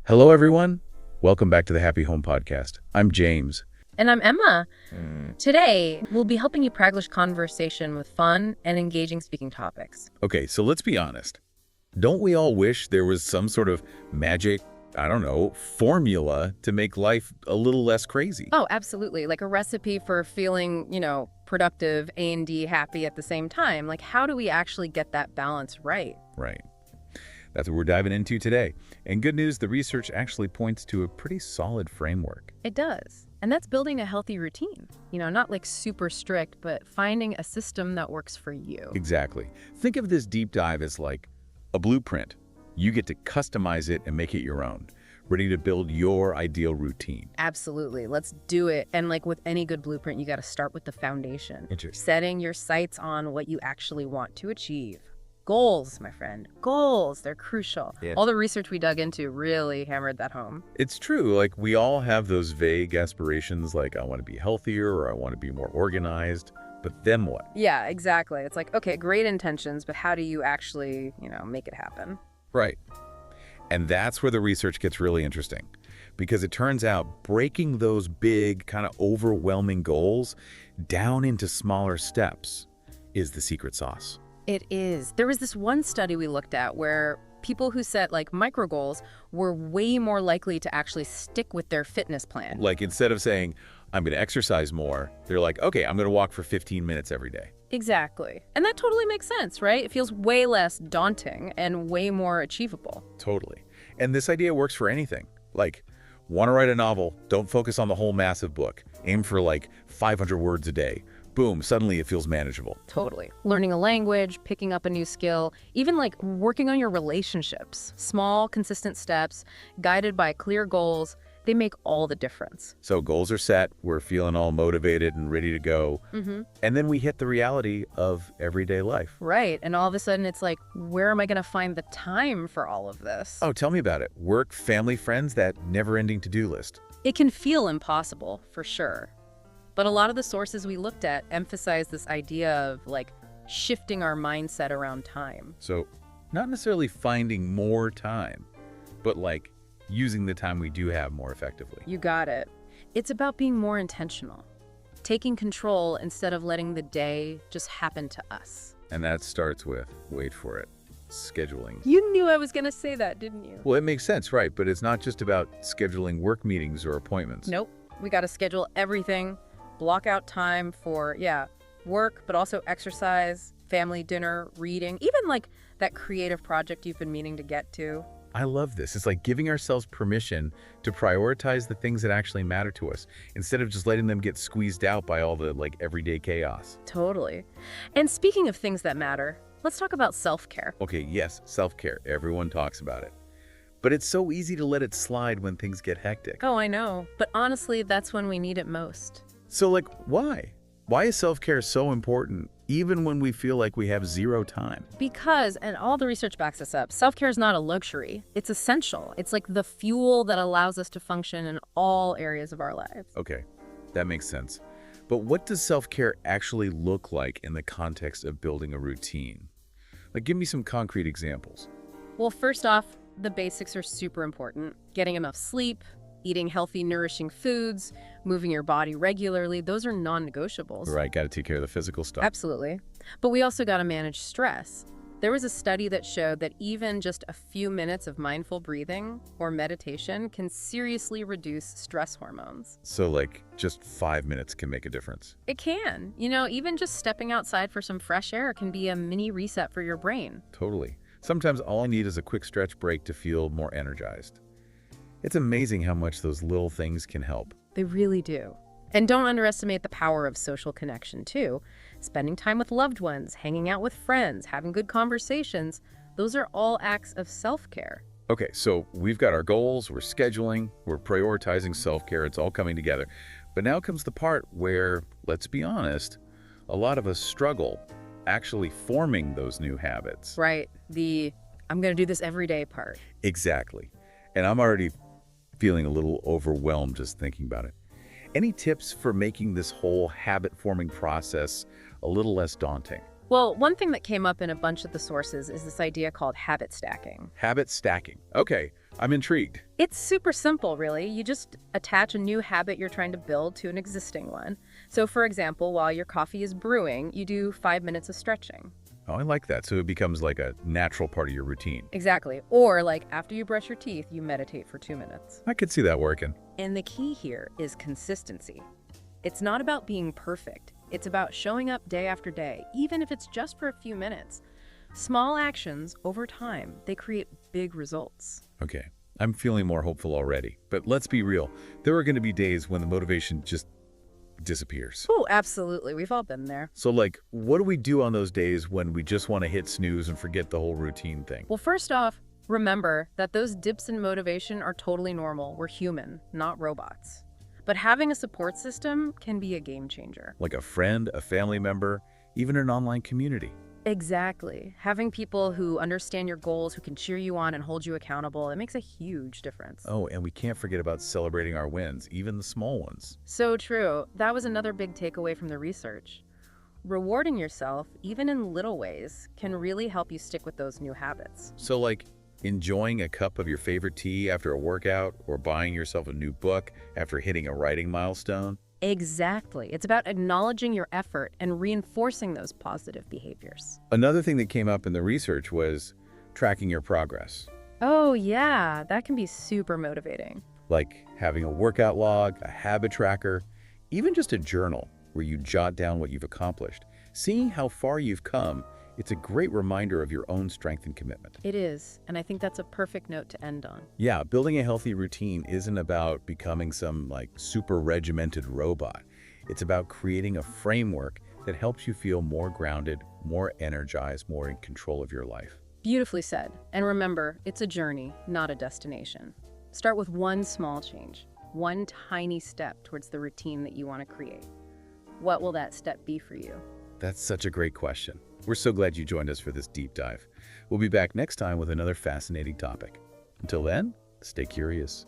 Hello, everyone. Welcome back to the Happy Home Podcast. I'm James. And I'm Emma. Today, we'll be helping you practice conversation with fun and engaging speaking topics. Okay, so let's be honest. Don't we all wish there was some sort of magic, formula to make life a little less crazy? Oh, absolutely. Like a recipe for feeling, productive, A&D, happy at the same time. Like, how do we actually get that balance right? Right. That's what we're diving into today. And good news, the research actually points to a pretty solid framework. It does. And that's building a healthy routine. Not like super strict, but finding a system that works for you. Exactly. Think of this deep dive as like a blueprint. You get to customize it and make it your own, ready to build your ideal routine. Absolutely. Let's do it. And like with any good blueprint, you got to start with the foundation. Interesting. Setting your sights on what you actually want to achieve. Goals, my friend. Goals. They're crucial. Yeah. All the research we dug into really hammered that home. It's true. Like, we all have those vague aspirations, like, I want to be healthier or I want to be more organized. But then what? Yeah, exactly. It's like, okay, great intentions, but how do you actually, make it happen? Right. And that's where the research gets really interesting, because it turns out breaking those big, kind of overwhelming goals down into smaller steps is the secret sauce. It is. There was this one study we looked at where people who set like micro goals were way more likely to actually stick with their fitness plan. Like, instead of saying, I'm going to exercise more, they're like, okay, I'm going to walk for 15 minutes every day. Exactly. And that totally makes sense, right? It feels way less daunting and way more achievable. Totally. And this idea works for anything. Like, want to write a novel, don't focus on the whole massive book. Aim for like 500 words a day. Boom, suddenly it feels manageable. Totally. Learning a language, picking up a new skill, even like working on your relationships. Small, consistent steps, guided by clear goals, they make all the difference. So goals are set, we're feeling all motivated and ready to go. And then we hit the reality of everyday life. Right. And all of a sudden it's like, where am I going to find the time for all of this? Oh, tell me about it. Work, family, friends, that never-ending to-do list. It can feel impossible, for sure. But a lot of the sources we looked at emphasize this idea of like shifting our mindset around time. So not necessarily finding more time, but like using the time we do have more effectively. You got it. It's about being more intentional, taking control instead of letting the day just happen to us. And that starts with, wait for it, scheduling. You knew I was going to say that, didn't you? Well, it makes sense, right? But it's not just about scheduling work meetings or appointments. Nope. We got to schedule everything. Block out time for, work, but also exercise, family dinner, reading, even like that creative project you've been meaning to get to. I love this. It's like giving ourselves permission to prioritize the things that actually matter to us instead of just letting them get squeezed out by all the like everyday chaos. Totally. And speaking of things that matter, let's talk about self-care. Okay, yes, self-care. Everyone talks about it. But it's so easy to let it slide when things get hectic. Oh, I know. But honestly, that's when we need it most. So like, why? Why is self-care so important, even when we feel like we have zero time? Because, and all the research backs this up, self-care is not a luxury. It's essential. It's like the fuel that allows us to function in all areas of our lives. Okay, that makes sense. But what does self-care actually look like in the context of building a routine? Like, give me some concrete examples. Well, first off, the basics are super important. Getting enough sleep, eating healthy, nourishing foods, moving your body regularly, those are non-negotiables. Right, got to take care of the physical stuff. Absolutely. But we also got to manage stress. There was a study that showed that even just a few minutes of mindful breathing or meditation can seriously reduce stress hormones. So like just 5 minutes can make a difference. It can. Even just stepping outside for some fresh air can be a mini reset for your brain. Totally. Sometimes all I need is a quick stretch break to feel more energized. It's amazing how much those little things can help. They really do. And don't underestimate the power of social connection, too. Spending time with loved ones, hanging out with friends, having good conversations, those are all acts of self-care. Okay, so we've got our goals, we're scheduling, we're prioritizing self-care, it's all coming together. But now comes the part where, let's be honest, a lot of us struggle actually forming those new habits. Right. The I'm going to do this every day part. Exactly. And I'm already feeling a little overwhelmed just thinking about it. Any tips for making this whole habit-forming process a little less daunting? Well, one thing that came up in a bunch of the sources is this idea called habit stacking. Habit stacking. Okay, I'm intrigued. It's super simple, really. You just attach a new habit you're trying to build to an existing one. So, for example, while your coffee is brewing, you do 5 minutes of stretching. Oh, I like that. So it becomes like a natural part of your routine. Exactly. Or, like, after you brush your teeth, you meditate for 2 minutes. I could see that working. And the key here is consistency. It's not about being perfect. It's about showing up day after day, even if it's just for a few minutes. Small actions over time, they create big results. Okay, I'm feeling more hopeful already. But let's be real. There are going to be days when the motivation just disappears. Oh, absolutely. We've all been there. So, like, what do we do on those days when we just want to hit snooze and forget the whole routine thing? Well, first off, remember that those dips in motivation are totally normal. We're human, not robots. But having a support system can be a game changer. Like a friend, a family member, even an online community. Exactly. Having people who understand your goals, who can cheer you on and hold you accountable, it makes a huge difference. Oh, and we can't forget about celebrating our wins, even the small ones. So true. That was another big takeaway from the research. Rewarding yourself, even in little ways, can really help you stick with those new habits. So, like, enjoying a cup of your favorite tea after a workout, or buying yourself a new book after hitting a writing milestone. Exactly. It's about acknowledging your effort and reinforcing those positive behaviors. Another thing that came up in the research was tracking your progress, Oh, yeah, that can be super motivating. like having a workout log, a habit tracker, even just a journal where you jot down what you've accomplished. Seeing how far you've come, it's a great reminder of your own strength and commitment. It is, and I think that's a perfect note to end on. Yeah, building a healthy routine isn't about becoming some like super regimented robot. It's about creating a framework that helps you feel more grounded, more energized, more in control of your life. Beautifully said. And remember, it's a journey, not a destination. Start with one small change, one tiny step towards the routine that you want to create. What will that step be for you? That's such a great question. We're so glad you joined us for this deep dive. We'll be back next time with another fascinating topic. Until then, stay curious.